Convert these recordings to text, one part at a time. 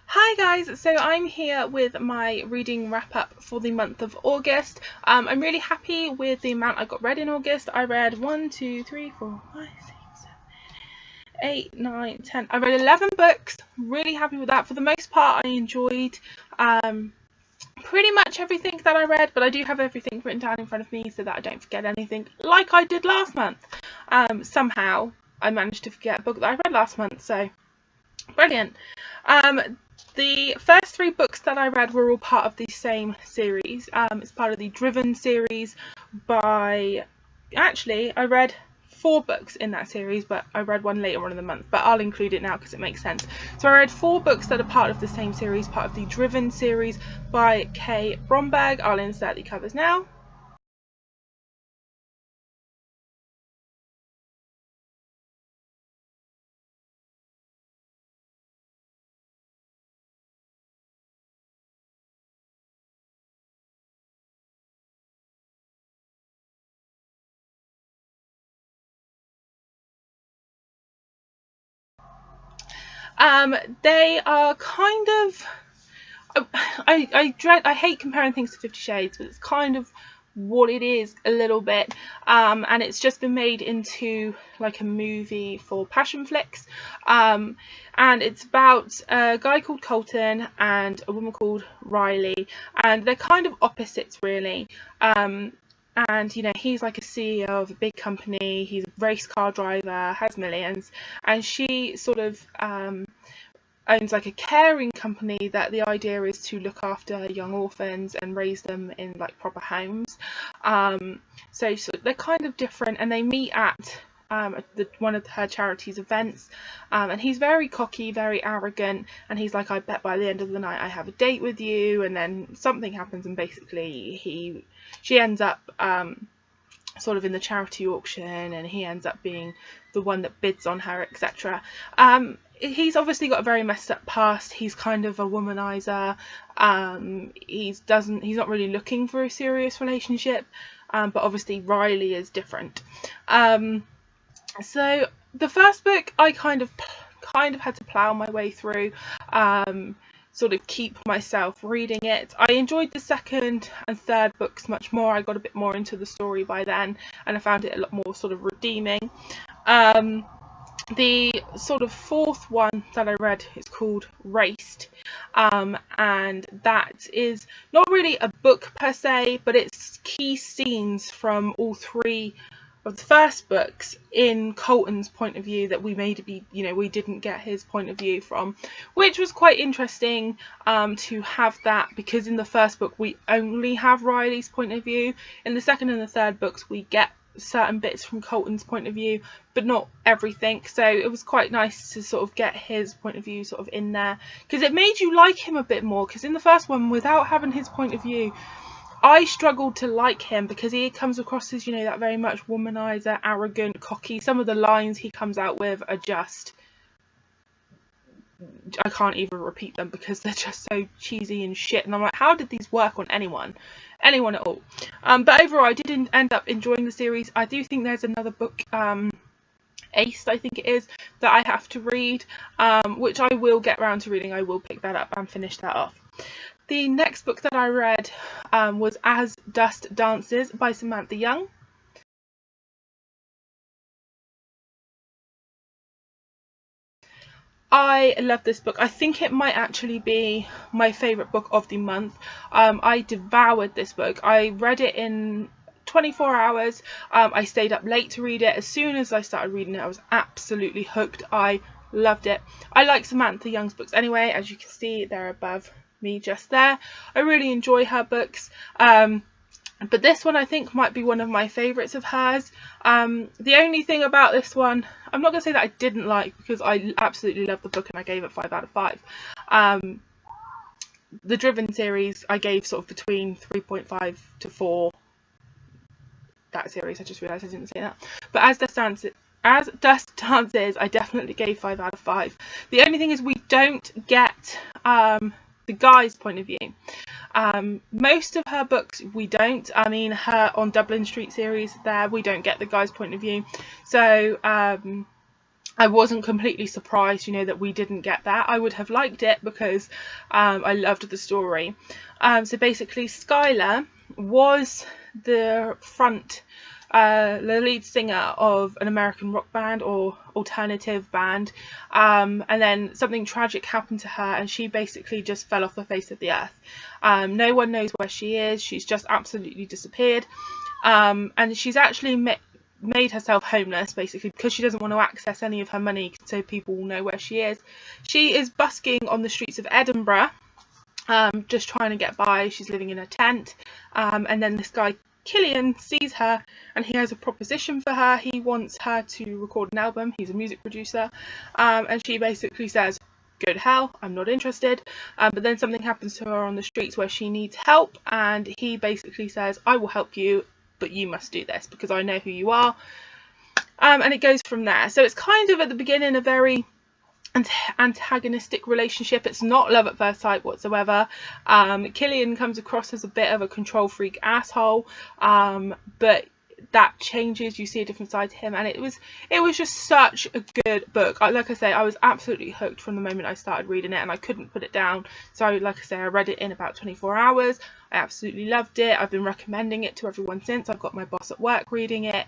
Hi guys, so I'm here with my reading wrap up for the month of August. I'm really happy with the amount I got read in August. I read 1, 2, 3, 4, 5, 6, 7, 8, 9, 10. I read 11 books. Really happy with that. For the most part, I enjoyed pretty much everything that I read, but I do have everything written down in front of me so that I don't forget anything like I did last month. Somehow I managed to forget a book that I read last month, so brilliant. The first 3 books that I read were all part of the same series. It's part of the Driven series by... Actually, I read 4 books in that series, but I read one later on in the month, but I'll include it now because it makes sense. So I read 4 books that are part of the same series, part of the Driven series by K. Bromberg. I'll insert the covers now. They are kind of... I hate comparing things to 50 Shades, but it's kind of what it is a little bit, and it's just been made into like a movie for Passionflix, and it's about a guy called Colton and a woman called Riley, and they're kind of opposites really. And you know, he's like a CEO of a big company, he's a race car driver, has millions, and she sort of owns like a caring company that the idea is to look after young orphans and raise them in like proper homes. So they're kind of different, and they meet at one of her charity's events, and he's very cocky, very arrogant, and he's like, I bet by the end of the night I have a date with you, and then something happens and basically she ends up sort of in the charity auction, and he ends up being the one that bids on her, etc. He's obviously got a very messed up past. He's kind of a womanizer. He's not really looking for a serious relationship, but obviously Riley is different. So the first book I kind of had to plough my way through, sort of keep myself reading it. I enjoyed the second and third books much more. I got a bit more into the story by then, and I found it a lot more sort of redeeming. The sort of fourth one that I read is called Raced, and that is not really a book per se, but it's key scenes from all 3 of the first books in Colton's point of view that we we didn't get his point of view from, which was quite interesting to have that, because in the first book we only have Riley's point of view. In the second and the third books we get certain bits from Colton's point of view, but not everything. So it was quite nice to sort of get his point of view sort of in there, because it made you like him a bit more, because in the first one, without having his point of view, I struggled to like him, because he comes across as, you know, that very much womanizer, arrogant, cocky. Some of the lines he comes out with are just, I can't even repeat them because they're just so cheesy and shit, and I'm like, how did these work on anyone at all? But overall I did end up enjoying the series. I do think there's another book, Ace I think it is, that I have to read, which I will get around to reading. I will pick that up and finish that off. The next book that I read was As Dust Dances by Samantha Young. I love this book. I think it might actually be my favourite book of the month. I devoured this book. I read it in 24 hours. I stayed up late to read it. As soon as I started reading it, I was absolutely hooked. I loved it. I like Samantha Young's books anyway. As you can see, they're above me just there. I really enjoy her books. But this one I think might be one of my favourites of hers. The only thing about this one, I'm not going to say that I didn't like, because I absolutely loved the book and I gave it 5 out of 5. The Driven series I gave sort of between 3.5 to 4. That series, I just realised I didn't say that. But As Dust Dances, I definitely gave 5 out of 5. The only thing is we don't get the guy's point of view. Most of her books we don't. I mean, her On Dublin Street series, there we don't get the guy's point of view. So I wasn't completely surprised, you know, that we didn't get that. I would have liked it because I loved the story. So basically, Skylar was the lead singer of an American rock band or alternative band, and then something tragic happened to her, and she basically just fell off the face of the earth. No one knows where she is. She's just absolutely disappeared, and she's actually made herself homeless basically because she doesn't want to access any of her money so people will know where she is. She is busking on the streets of Edinburgh, just trying to get by. She's living in a tent, and then this guy Killian sees her and he has a proposition for her. He wants her to record an album. He's a music producer, and she basically says, go to hell, I'm not interested. But then something happens to her on the streets where she needs help, and he basically says, I will help you, but you must do this because I know who you are. And it goes from there. So it's kind of at the beginning a very antagonistic relationship. It's not love at first sight whatsoever. Killian comes across as a bit of a control freak asshole, but that changes. You see a different side to him, and it was just such a good book. Like I say, I was absolutely hooked from the moment I started reading it, and I couldn't put it down. So like I say, I read it in about 24 hours. I absolutely loved it. I've been recommending it to everyone since. I've got my boss at work reading it.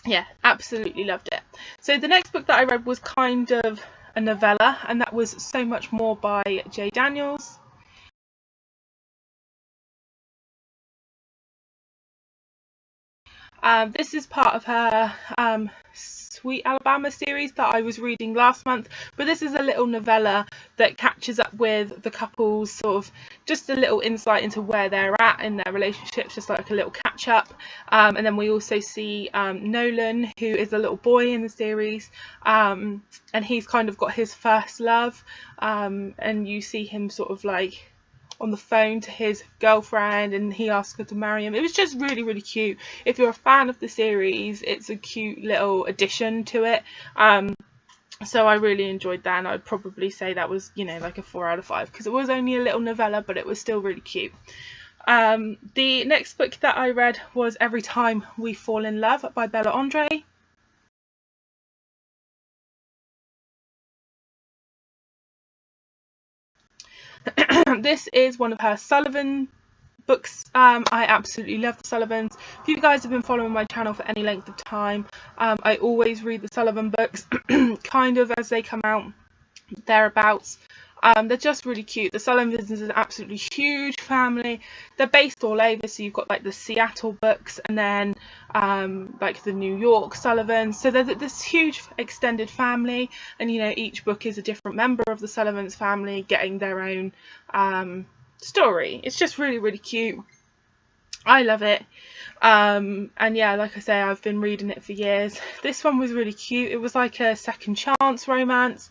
Yeah, absolutely loved it. So the next book that I read was kind of a novella, and that was So Much More by J. Daniels. This is part of her Sweet Alabama series that I was reading last month, but this is a little novella that catches up with the couples, sort of just a little insight into where they're at in their relationships, just like a little catch up. And then we also see Nolan, who is a little boy in the series, and he's kind of got his first love, and you see him sort of like on the phone to his girlfriend, and he asks her to marry him. It was just really, really cute. If you're a fan of the series, it's a cute little addition to it. So I really enjoyed that, and I'd probably say that was, you know, like a 4 out of 5 because it was only a little novella, but it was still really cute. The next book that I read was Every Time We Fall in Love by Bella Andre. This is one of her Sullivan books. I absolutely love the Sullivans. If you guys have been following my channel for any length of time, I always read the Sullivan books kind of as they come out, thereabouts. They're just really cute. The Sullivans is an absolutely huge family. They're based all over, so you've got like the Seattle books and then like the New York Sullivans. So there's this huge extended family, and you know, each book is a different member of the Sullivans family getting their own story. It's just really, really cute. I love it. And yeah, like I say, I've been reading it for years. This one was really cute. It was like a second chance romance.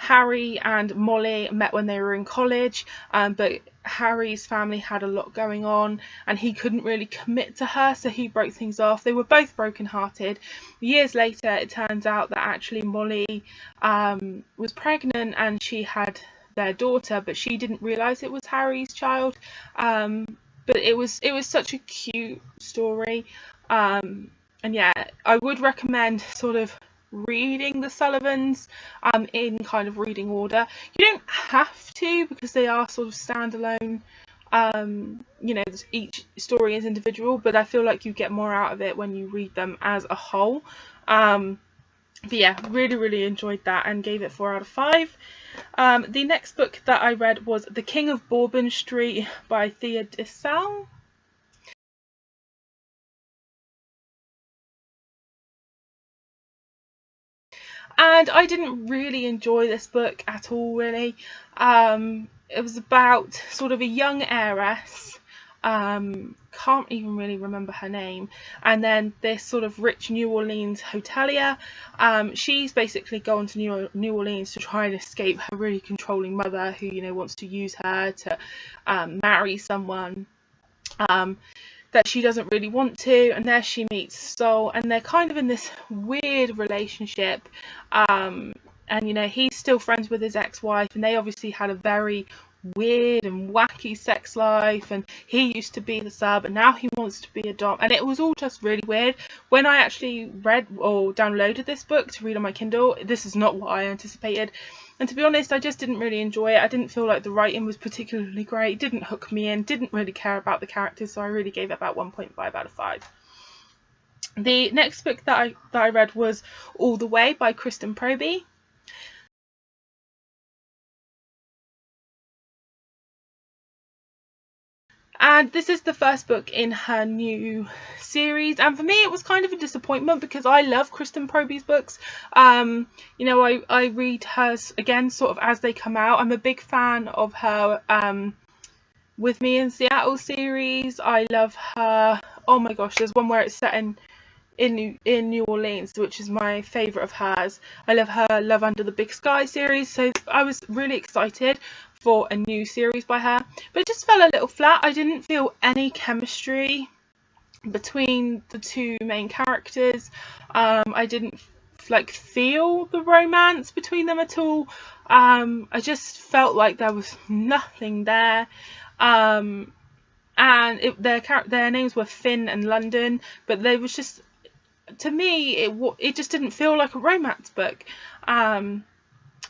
Harry and Molly met when they were in college, but Harry's family had a lot going on and he couldn't really commit to her, so he broke things off. They were both brokenhearted. Years later, it turns out that actually Molly was pregnant and she had their daughter, but she didn't realise it was Harry's child. But it was such a cute story, and yeah, I would recommend sort of reading the Sullivans in kind of reading order. You don't have to, because they are sort of standalone. You know, each story is individual, but I feel like you get more out of it when you read them as a whole. But yeah, really, really enjoyed that and gave it 4 out of 5. The next book that I read was The King of Bourbon Street by Thea Dessau. And I didn't really enjoy this book at all, really. It was about sort of a young heiress, can't even really remember her name, and then this sort of rich New Orleans hotelier. She's basically gone to New Orleans to try and escape her really controlling mother, who, you know, wants to use her to marry someone that she doesn't really want to, and there she meets Sol, and they're kind of in this weird relationship, and you know, he's still friends with his ex-wife, and they obviously had a very weird and wacky sex life, and he used to be the sub and now he wants to be a dom, and it was all just really weird. When I actually read or downloaded this book to read on my Kindle, this is not what I anticipated, and to be honest, I just didn't really enjoy it. I didn't feel like the writing was particularly great, it didn't hook me in, didn't really care about the characters, so I really gave it about 1.5 out of 5. The next book that I read was All the Way by Kristen Proby. And this is the first book in her new series, and for me it was kind of a disappointment because I love Kristen Proby's books. You know, I read hers again sort of as they come out. I'm a big fan of her With Me in Seattle series. I love her, oh my gosh, there's one where it's set in New Orleans, which is my favourite of hers. I love her Love Under the Big Sky series, so I was really excited for a new series by her, but it just fell a little flat. I didn't feel any chemistry between the two main characters. I didn't like feel the romance between them at all. I just felt like there was nothing there. And their names were Finn and London, but they was just, to me, it just didn't feel like a romance book.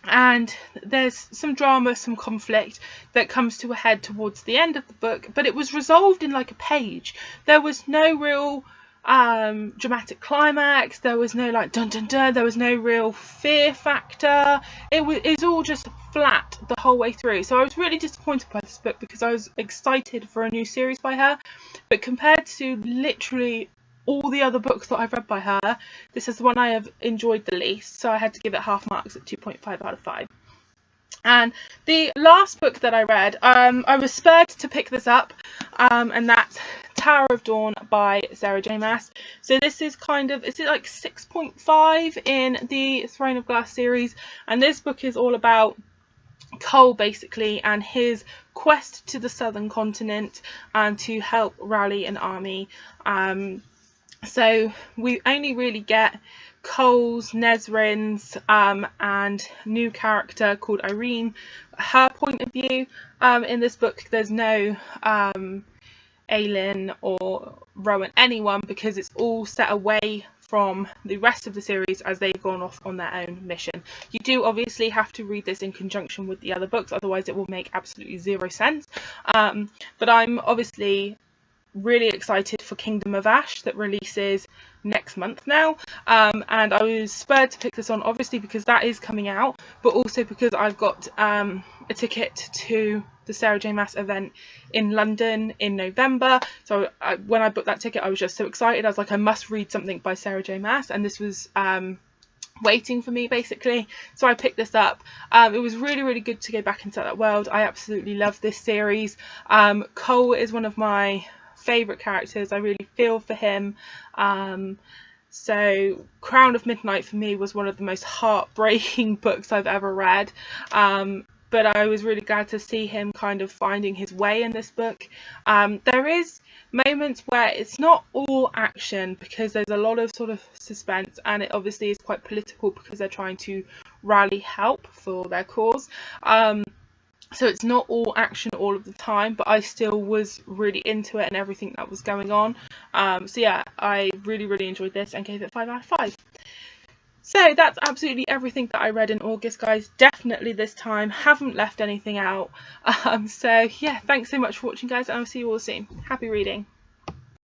And there's some drama, some conflict that comes to a head towards the end of the book, but it was resolved in like a page. There was no real dramatic climax, there was no like dun dun dun, there was no real fear factor. It's all just flat the whole way through, so I was really disappointed by this book because I was excited for a new series by her, but compared to literally all the other books that I've read by her, this is the one I have enjoyed the least, so I had to give it half marks at 2.5 out of 5. And the last book that I read, I was spurred to pick this up, and that's Tower of Dawn by Sarah J Maas. So this is kind of, is it like 6.5 in the Throne of Glass series, and this book is all about Cole basically and his quest to the southern continent and to help rally an army. So we only really get Cole's, Nesrin's, and new character called Irene, her point of view. In this book there's no Aelin or Rowan, anyone, because it's all set away from the rest of the series as they've gone off on their own mission. You do obviously have to read this in conjunction with the other books, otherwise it will make absolutely zero sense. But I'm obviously really excited for Kingdom of Ash that releases next month now, and I was spurred to pick this on obviously because that is coming out, but also because I've got a ticket to the Sarah J Maas event in London in November. So when I booked that ticket I was just so excited. I was like, I must read something by Sarah J Maas, and this was waiting for me basically, so I picked this up. It was really good to go back into that world. I absolutely love this series. Cole is one of my favourite characters. I really feel for him. So Crown of Midnight for me was one of the most heartbreaking books I've ever read, but I was really glad to see him kind of finding his way in this book. There is moments where it's not all action because there's a lot of sort of suspense, and it obviously is quite political because they're trying to rally help for their cause. So it's not all action all of the time, but I still was really into it and everything that was going on. So yeah, I really enjoyed this and gave it 5 out of 5. So that's absolutely everything that I read in August, guys. Definitely this time, haven't left anything out. So yeah, thanks so much for watching, guys, and I'll see you all soon. Happy reading.